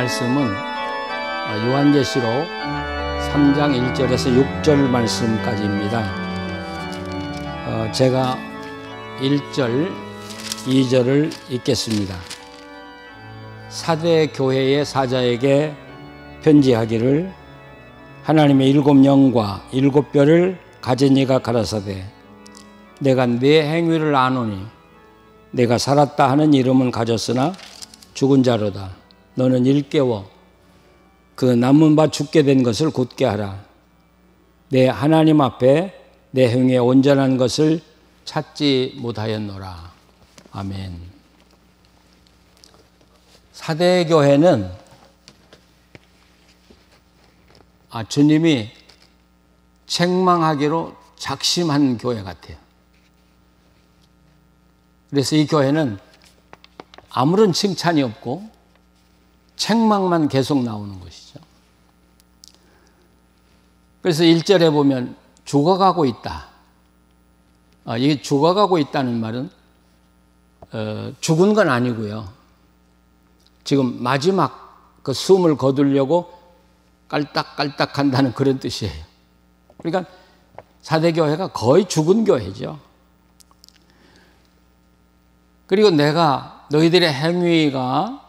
말씀은 요한계시록 3장 1절에서 6절 말씀까지입니다. 제가 1절, 2절을 읽겠습니다. 사대 교회의 사자에게 편지하기를 하나님의 일곱 영과 일곱 뼈를 가진 이가 가라사대 내가 네 행위를 아노니 내가 살았다 하는 이름은 가졌으나 죽은 자로다. 너는 일깨워 그 남은 바 죽게 된 것을 굳게 하라. 내 하나님 앞에 내 행위에 온전한 것을 찾지 못하였노라. 아멘. 사대교회는 주님이 책망하기로 작심한 교회 같아요. 그래서 이 교회는 아무런 칭찬이 없고 책망만 계속 나오는 것이죠. 그래서 1절에 보면 죽어가고 있다. 이게 죽어가고 있다는 말은 죽은 건 아니고요. 지금 마지막 그 숨을 거두려고 깔딱깔딱 한다는 그런 뜻이에요. 그러니까 사대교회가 거의 죽은 교회죠. 그리고 내가 너희들의 행위가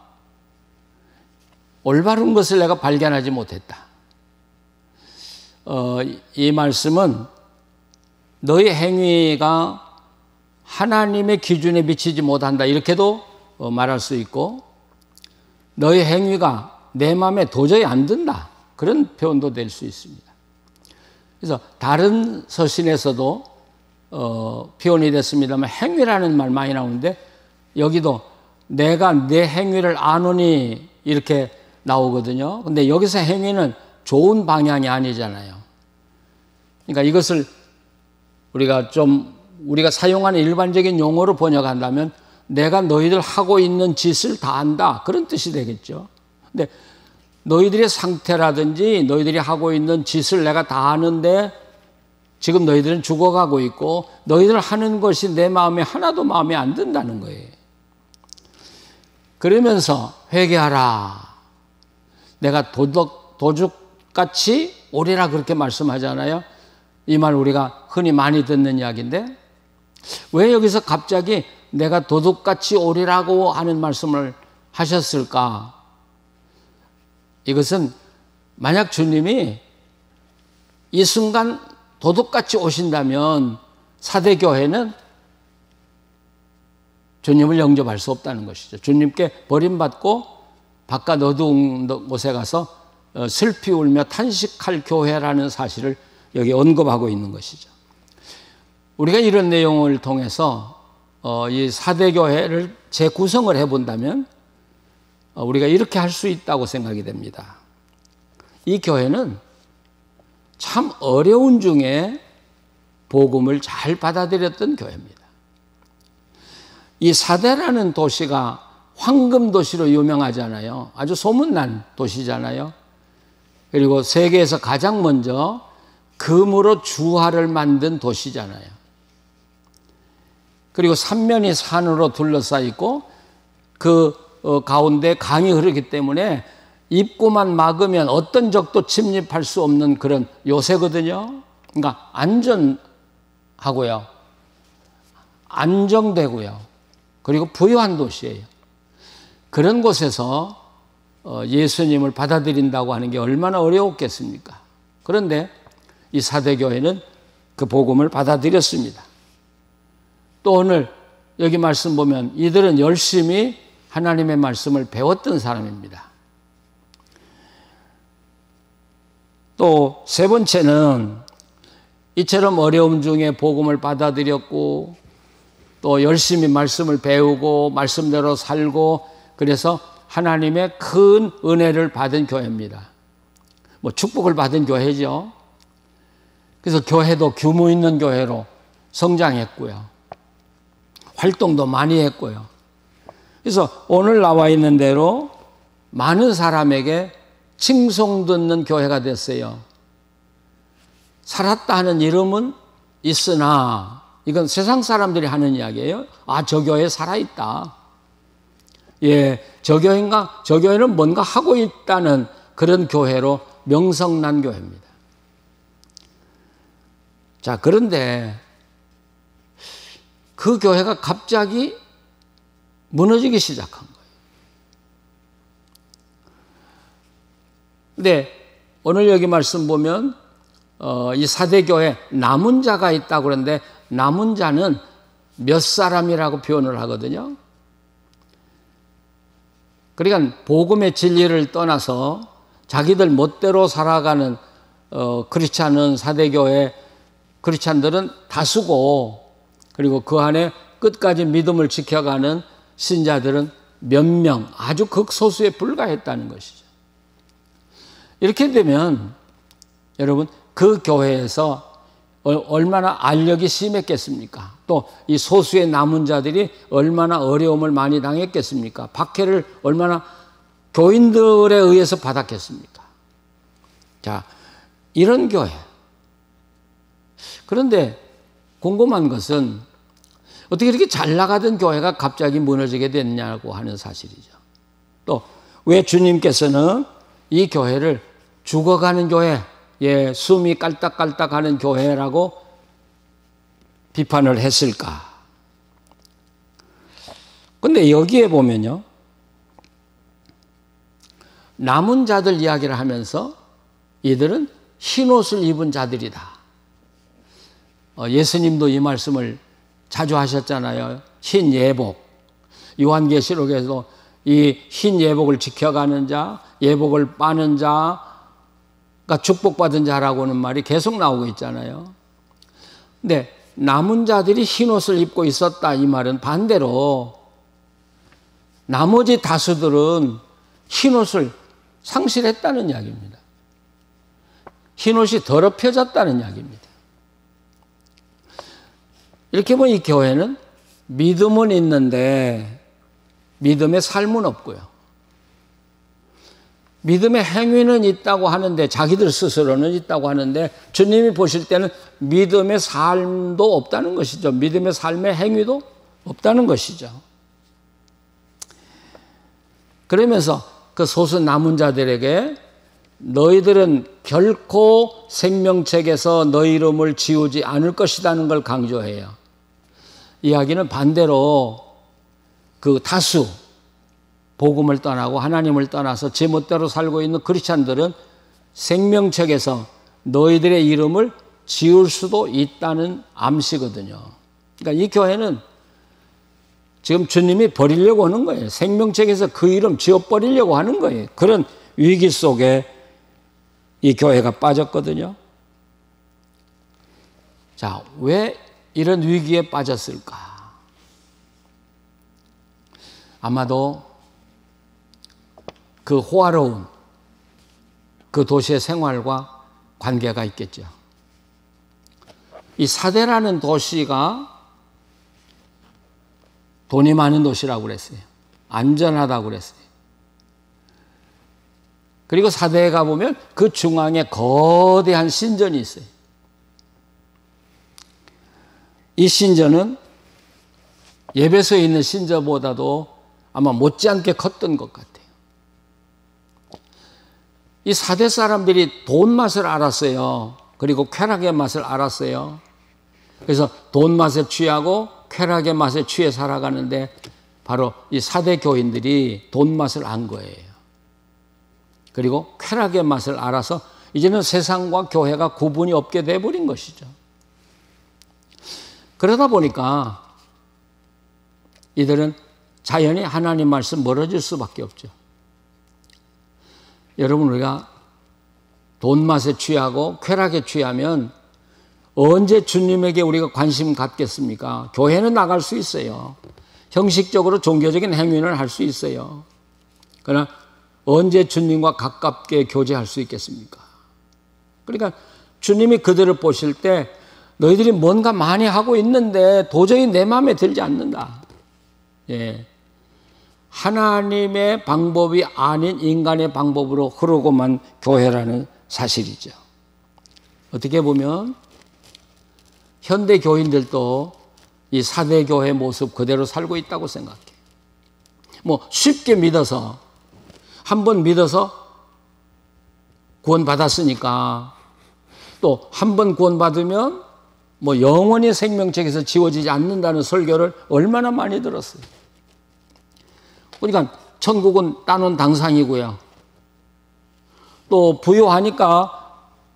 올바른 것을 내가 발견하지 못했다. 이 말씀은 너희 행위가 하나님의 기준에 미치지 못한다 이렇게도 말할 수 있고 너희 행위가 내 마음에 도저히 안 든다 그런 표현도 될 수 있습니다. 그래서 다른 서신에서도 표현이 됐습니다만 행위라는 말 많이 나오는데 여기도 내가 내 행위를 아노니 이렇게 나오거든요. 근데 여기서 행위는 좋은 방향이 아니잖아요. 그러니까 이것을 우리가 사용하는 일반적인 용어로 번역한다면 내가 너희들 하고 있는 짓을 다 안다 그런 뜻이 되겠죠. 근데 너희들의 상태라든지 너희들이 하고 있는 짓을 내가 다 아는데 지금 너희들은 죽어가고 있고 너희들 하는 것이 내 마음에 하나도 마음에 안 든다는 거예요. 그러면서 회개하라. 내가 도둑같이 오리라 그렇게 말씀하잖아요. 이 말 우리가 흔히 많이 듣는 이야기인데 왜 여기서 갑자기 내가 도둑같이 오리라고 하는 말씀을 하셨을까? 이것은 만약 주님이 이 순간 도둑같이 오신다면 사대교회는 주님을 영접할 수 없다는 것이죠. 주님께 버림받고 바깥 어두운 곳에 가서 슬피 울며 탄식할 교회라는 사실을 여기 언급하고 있는 것이죠. 우리가 이런 내용을 통해서 이 사대교회를 재구성을 해본다면 우리가 이렇게 할 수 있다고 생각이 됩니다. 이 교회는 참 어려운 중에 복음을 잘 받아들였던 교회입니다. 이 사대라는 도시가 황금도시로 유명하잖아요. 아주 소문난 도시잖아요. 그리고 세계에서 가장 먼저 금으로 주화를 만든 도시잖아요. 그리고 삼면이 산으로 둘러싸여 있고 그 가운데 강이 흐르기 때문에 입구만 막으면 어떤 적도 침입할 수 없는 그런 요새거든요. 그러니까 안전하고요. 안정되고요. 그리고 부유한 도시예요. 그런 곳에서 예수님을 받아들인다고 하는 게 얼마나 어려웠겠습니까? 그런데 이 사대교회는 그 복음을 받아들였습니다. 또 오늘 여기 말씀 보면 이들은 열심히 하나님의 말씀을 배웠던 사람입니다. 또 세 번째는 이처럼 어려움 중에 복음을 받아들였고 또 열심히 말씀을 배우고 말씀대로 살고 그래서 하나님의 큰 은혜를 받은 교회입니다. 축복을 받은 교회죠. 그래서 교회도 규모 있는 교회로 성장했고요. 활동도 많이 했고요. 그래서 오늘 나와 있는 대로 많은 사람에게 칭송 듣는 교회가 됐어요. 살았다 하는 이름은 있으나 이건 세상 사람들이 하는 이야기예요. 저 교회 살아있다. 저 교회인가? 저 교회는 뭔가 하고 있다는 그런 교회로 명성난 교회입니다. 자, 그런데 그 교회가 갑자기 무너지기 시작한 거예요. 근데 오늘 여기 말씀 보면 이 사대교회 남은 자가 있다고 그러는데 남은 자는 몇 사람이라고 표현을 하거든요. 그러니까 복음의 진리를 떠나서 자기들 멋대로 살아가는 그렇지 않은 사대교회 크리스찬들은 다수고, 그리고 그 안에 끝까지 믿음을 지켜가는 신자들은 몇 명, 아주 극소수에 불과했다는 것이죠. 이렇게 되면 여러분 그 교회에서 얼마나 알력이 심했겠습니까? 또 이 소수의 남은 자들이 얼마나 어려움을 많이 당했겠습니까? 박해를 얼마나 교인들에 의해서 받았겠습니까? 자, 이런 교회. 그런데 궁금한 것은 어떻게 이렇게 잘 나가던 교회가 갑자기 무너지게 됐냐고 하는 사실이죠. 또 왜 주님께서는 이 교회를 죽어가는 교회, 숨이 깔딱깔딱하는 교회라고 비판을 했을까? 근데 여기에 보면요, 남은 자들 이야기를 하면서 이들은 흰옷을 입은 자들이다. 예수님도 이 말씀을 자주 하셨잖아요. 흰 예복. 요한계시록에서 이 흰 예복을 지켜가는 자, 예복을 빠는 자가 축복받은 자라고는 말이 계속 나오고 있잖아요. 근데 남은 자들이 흰옷을 입고 있었다, 이 말은 반대로 나머지 다수들은 흰옷을 상실했다는 이야기입니다. 흰옷이 더럽혀졌다는 이야기입니다. 이렇게 보면 이 교회는 믿음은 있는데 믿음의 삶은 없고요. 믿음의 행위는 있다고 하는데, 자기들 스스로는 있다고 하는데 주님이 보실 때는 믿음의 삶도 없다는 것이죠. 믿음의 삶의 행위도 없다는 것이죠. 그러면서 그 소수 남은 자들에게 너희들은 결코 생명책에서 너희 이름을 지우지 않을 것이라는 걸 강조해요. 이야기는 반대로 그 다수, 복음을 떠나고 하나님을 떠나서 제 멋대로 살고 있는 크리스찬들은 생명책에서 너희들의 이름을 지울 수도 있다는 암시거든요. 그러니까 이 교회는 지금 주님이 버리려고 하는 거예요. 생명책에서 그 이름 지워버리려고 하는 거예요. 그런 위기 속에 이 교회가 빠졌거든요. 자, 왜 이런 위기에 빠졌을까? 아마도 그 호화로운 그 도시의 생활과 관계가 있겠죠. 이 사대라는 도시가 돈이 많은 도시라고 그랬어요. 안전하다고 그랬어요. 그리고 사대에 가보면 그 중앙에 거대한 신전이 있어요. 이 신전은 예배소에 있는 신전보다도 아마 못지않게 컸던 것 같아요. 이 사대 사람들이 돈 맛을 알았어요. 그리고 쾌락의 맛을 알았어요. 그래서 돈 맛에 취하고 쾌락의 맛에 취해 살아가는데 바로 이 사대 교인들이 돈 맛을 안 거예요. 그리고 쾌락의 맛을 알아서 이제는 세상과 교회가 구분이 없게 돼버린 것이죠. 그러다 보니까 이들은 자연히 하나님 말씀 멀어질 수밖에 없죠. 여러분, 우리가 돈 맛에 취하고 쾌락에 취하면 언제 주님에게 우리가 관심 갖겠습니까? 교회는 나갈 수 있어요. 형식적으로 종교적인 행위는 할 수 있어요. 그러나 언제 주님과 가깝게 교제할 수 있겠습니까? 그러니까 주님이 그들을 보실 때 너희들이 뭔가 많이 하고 있는데 도저히 내 마음에 들지 않는다. 예. 하나님의 방법이 아닌 인간의 방법으로 흐르고만 교회라는 사실이죠. 어떻게 보면 현대 교인들도 이 사대 교회 모습 그대로 살고 있다고 생각해요. 뭐 쉽게 믿어서 한 번 믿어서 구원받았으니까 또 한 번 구원받으면 뭐 영원히 생명책에서 지워지지 않는다는 설교를 얼마나 많이 들었어요. 그러니까 천국은 따놓은 당상이고요. 또 부유하니까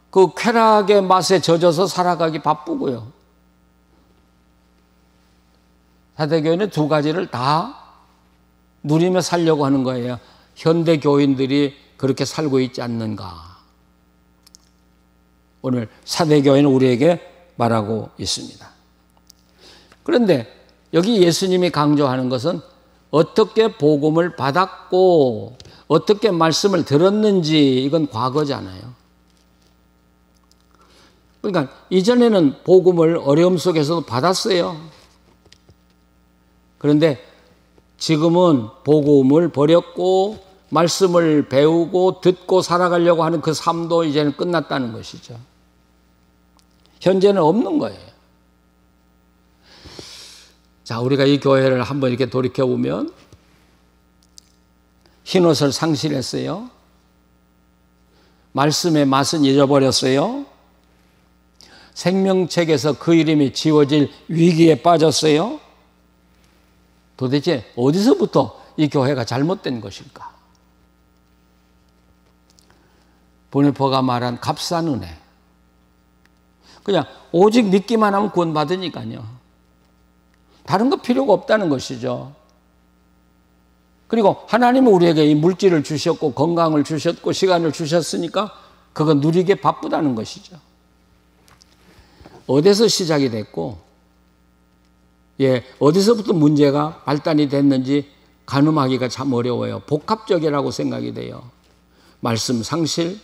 그 쾌락의 맛에 젖어서 살아가기 바쁘고요. 사대교회는 두 가지를 다 누리며 살려고 하는 거예요. 현대 교인들이 그렇게 살고 있지 않는가. 오늘 사대교회는 우리에게 말하고 있습니다. 그런데 여기 예수님이 강조하는 것은 어떻게 복음을 받았고 어떻게 말씀을 들었는지, 이건 과거잖아요. 그러니까 이전에는 복음을 어려움 속에서도 받았어요. 그런데 지금은 복음을 버렸고 말씀을 배우고 듣고 살아가려고 하는 그 삶도 이제는 끝났다는 것이죠. 현재는 없는 거예요. 자, 우리가 이 교회를 한번 이렇게 돌이켜보면 흰옷을 상실했어요. 말씀의 맛은 잊어버렸어요. 생명책에서 그 이름이 지워질 위기에 빠졌어요. 도대체 어디서부터 이 교회가 잘못된 것일까? 보네퍼가 말한 값싼 은혜. 그냥 오직 믿기만 하면 구원받으니까요. 다른 거 필요가 없다는 것이죠. 그리고 하나님은 우리에게 이 물질을 주셨고 건강을 주셨고 시간을 주셨으니까 그거 누리게 바쁘다는 것이죠. 어디서 시작이 됐고, 어디서부터 문제가 발단이 됐는지 가늠하기가 참 어려워요. 복합적이라고 생각이 돼요. 말씀 상실,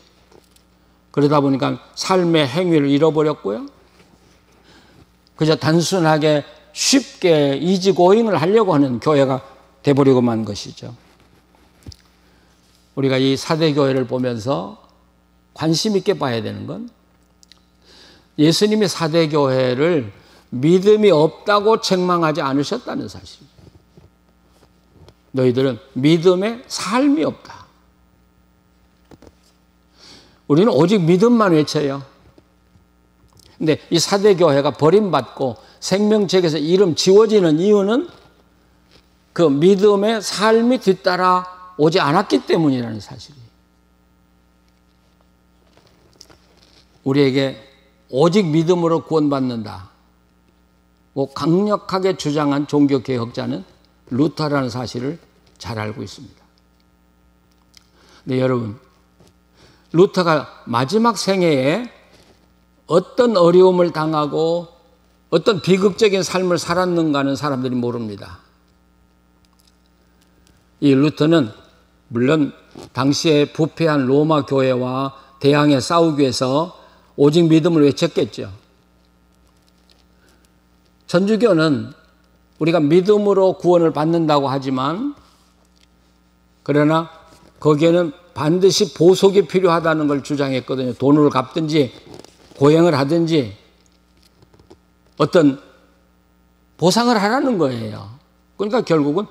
그러다 보니까 삶의 행위를 잃어버렸고요. 그저 단순하게 쉽게 이지고잉을 하려고 하는 교회가 돼버리고 만 것이죠. 우리가 이 사대교회를 보면서 관심 있게 봐야 되는 건 예수님이 사대교회를 믿음이 없다고 책망하지 않으셨다는 사실이에요. 너희들은 믿음의 삶이 없다. 우리는 오직 믿음만 외쳐요. 근데 이 사대교회가 버림받고 생명책에서 이름 지워지는 이유는 그 믿음의 삶이 뒤따라 오지 않았기 때문이라는 사실이에요. 우리에게 오직 믿음으로 구원받는다. 강력하게 주장한 종교개혁자는 루터라는 사실을 잘 알고 있습니다. 네, 여러분, 루터가 마지막 생애에 어떤 어려움을 당하고 어떤 비극적인 삶을 살았는가는 사람들이 모릅니다. 이 루터는 물론 당시에 부패한 로마 교회와 대항해 싸우기 위해서 오직 믿음을 외쳤겠죠. 천주교는 우리가 믿음으로 구원을 받는다고 하지만 그러나 거기에는 반드시 보속이 필요하다는 걸 주장했거든요. 돈을 갚든지 고행을 하든지 어떤 보상을 하라는 거예요. 그러니까 결국은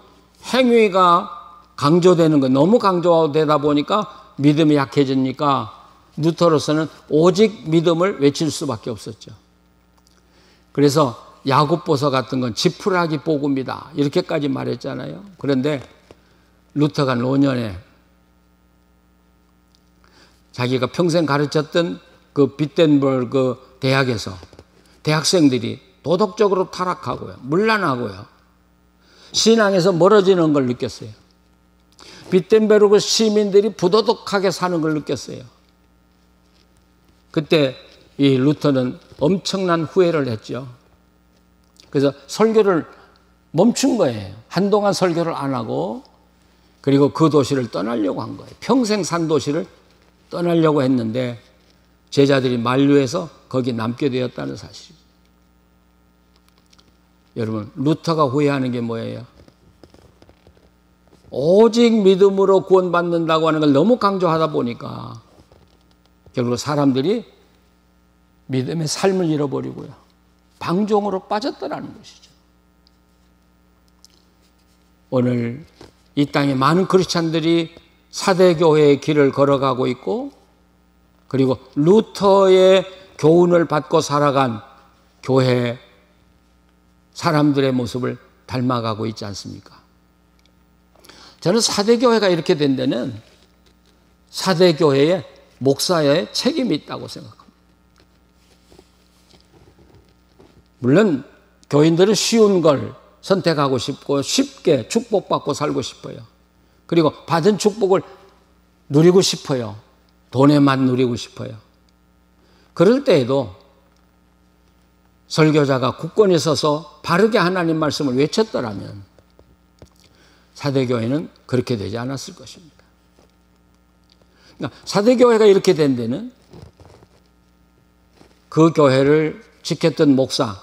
행위가 강조되는 거, 너무 강조되다 보니까 믿음이 약해지니까 루터로서는 오직 믿음을 외칠 수밖에 없었죠. 그래서 야고보서 같은 건 지푸라기 복음이다 이렇게까지 말했잖아요. 그런데 루터가 노년에 자기가 평생 가르쳤던 그 비텐버그 대학에서 대학생들이 도덕적으로 타락하고요, 문란하고요, 신앙에서 멀어지는 걸 느꼈어요. 비텐베르그 시민들이 부도덕하게 사는 걸 느꼈어요. 그때 이 루터는 엄청난 후회를 했죠. 그래서 설교를 멈춘 거예요. 한동안 설교를 안 하고, 그리고 그 도시를 떠나려고 한 거예요. 평생 산 도시를 떠나려고 했는데 제자들이 만류해서 거기 남게 되었다는 사실입니다. 여러분, 루터가 후회하는 게 뭐예요? 오직 믿음으로 구원받는다고 하는 걸 너무 강조하다 보니까 결국 사람들이 믿음의 삶을 잃어버리고요, 방종으로 빠졌더라는 것이죠. 오늘 이 땅에 많은 크리스찬들이 사대교회의 길을 걸어가고 있고, 그리고 루터의 교훈을 받고 살아간 교회 사람들의 모습을 닮아가고 있지 않습니까? 저는 사대교회가 이렇게 된 데는 사대교회의 목사의 책임이 있다고 생각합니다. 물론 교인들은 쉬운 걸 선택하고 싶고 쉽게 축복받고 살고 싶어요. 그리고 받은 축복을 누리고 싶어요. 돈에만 누리고 싶어요. 그럴 때에도 설교자가 굳건히 서서 바르게 하나님 말씀을 외쳤더라면 사대교회는 그렇게 되지 않았을 것입니다. 그러니까 사대교회가 이렇게 된 데는 그 교회를 지켰던 목사,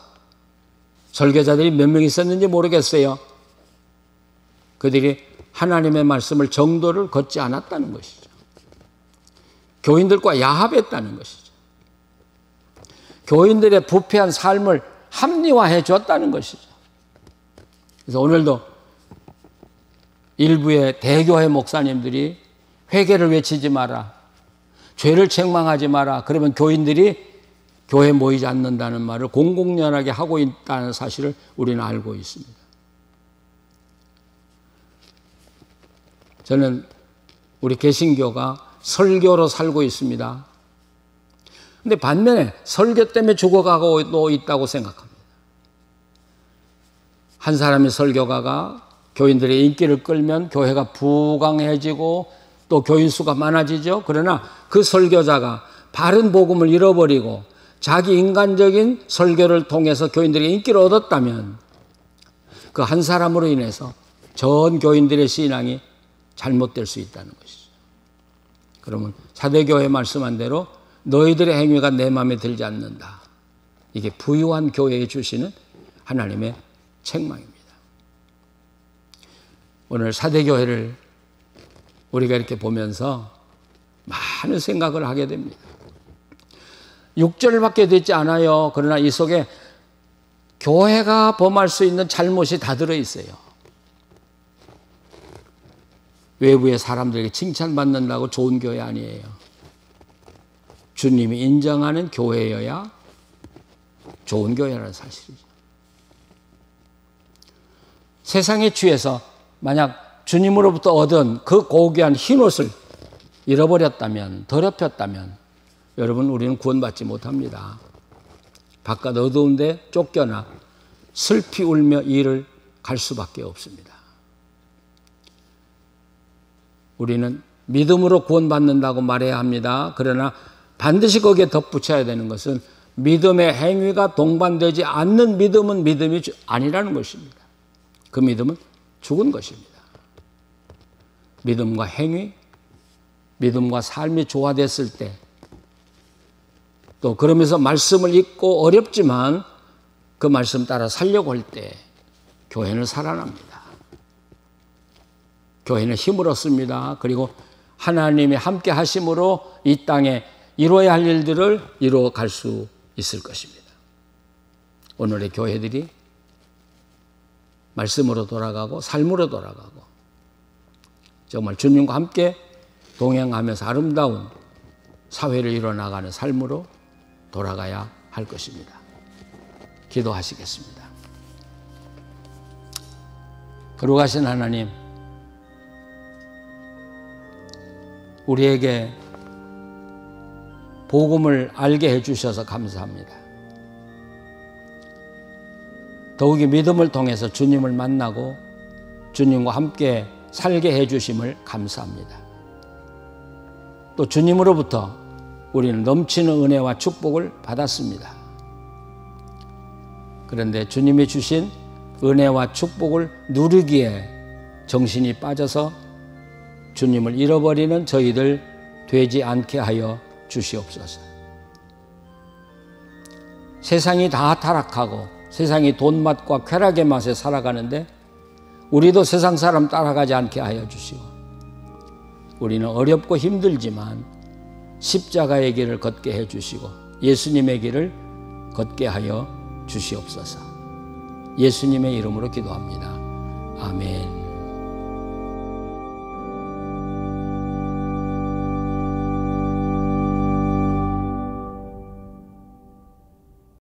설교자들이 몇 명 있었는지 모르겠어요. 그들이 하나님의 말씀을 정도를 걷지 않았다는 것이죠. 교인들과 야합했다는 것이죠. 교인들의 부패한 삶을 합리화해 줬다는 것이죠. 그래서 오늘도 일부의 대교회 목사님들이 회개를 외치지 마라, 죄를 책망하지 마라, 그러면 교인들이 교회에 모이지 않는다는 말을 공공연하게 하고 있다는 사실을 우리는 알고 있습니다. 저는 우리 개신교가 설교로 살고 있습니다. 그런데 반면에 설교 때문에 죽어가고 있다고 생각합니다. 한 사람의 설교가가 교인들의 인기를 끌면 교회가 부강해지고 또 교인 수가 많아지죠. 그러나 그 설교자가 바른 복음을 잃어버리고 자기 인간적인 설교를 통해서 교인들의 인기를 얻었다면 그 한 사람으로 인해서 전 교인들의 신앙이 잘못될 수 있다는 것이죠. 그러면 사대교회 말씀한 대로 너희들의 행위가 내 마음에 들지 않는다. 이게 부유한 교회에 주시는 하나님의 책망입니다. 오늘 사대교회를 우리가 이렇게 보면서 많은 생각을 하게 됩니다. 6절밖에 되지 않아요. 그러나 이 속에 교회가 범할 수 있는 잘못이 다 들어있어요. 외부의 사람들에게 칭찬받는다고 좋은 교회 아니에요. 주님이 인정하는 교회여야 좋은 교회라는 사실이죠. 세상에 취해서 만약 주님으로부터 얻은 그 고귀한 흰옷을 잃어버렸다면, 더럽혔다면 여러분, 우리는 구원받지 못합니다. 바깥 어두운데 쫓겨나 슬피 울며 일을 갈 수밖에 없습니다. 우리는 믿음으로 구원받는다고 말해야 합니다. 그러나 반드시 거기에 덧붙여야 되는 것은 믿음의 행위가 동반되지 않는 믿음은 믿음이 아니라는 것입니다. 그 믿음은 죽은 것입니다. 믿음과 행위, 믿음과 삶이 조화됐을 때, 또 그러면서 말씀을 읽고 어렵지만 그 말씀 따라 살려고 할 때 교회는 살아납니다. 교회는 힘을 얻습니다. 그리고 하나님이 함께 하심으로 이 땅에 이루어야 할 일들을 이루어갈 수 있을 것입니다. 오늘의 교회들이 말씀으로 돌아가고 삶으로 돌아가고 정말 주님과 함께 동행하면서 아름다운 사회를 이뤄나가는 삶으로 돌아가야 할 것입니다. 기도하시겠습니다. 거룩하신 하나님, 우리에게 복음을 알게 해주셔서 감사합니다. 더욱이 믿음을 통해서 주님을 만나고 주님과 함께 살게 해주심을 감사합니다. 또 주님으로부터 우리는 넘치는 은혜와 축복을 받았습니다. 그런데 주님이 주신 은혜와 축복을 누리기에 정신이 빠져서 주님을 잃어버리는 저희들 되지 않게 하여 주시옵소서. 세상이 다 타락하고 세상이 돈맛과 쾌락의 맛에 살아가는데 우리도 세상 사람 따라가지 않게 하여 주시오. 우리는 어렵고 힘들지만 십자가의 길을 걷게 해주시고 예수님의 길을 걷게 하여 주시옵소서. 예수님의 이름으로 기도합니다. 아멘.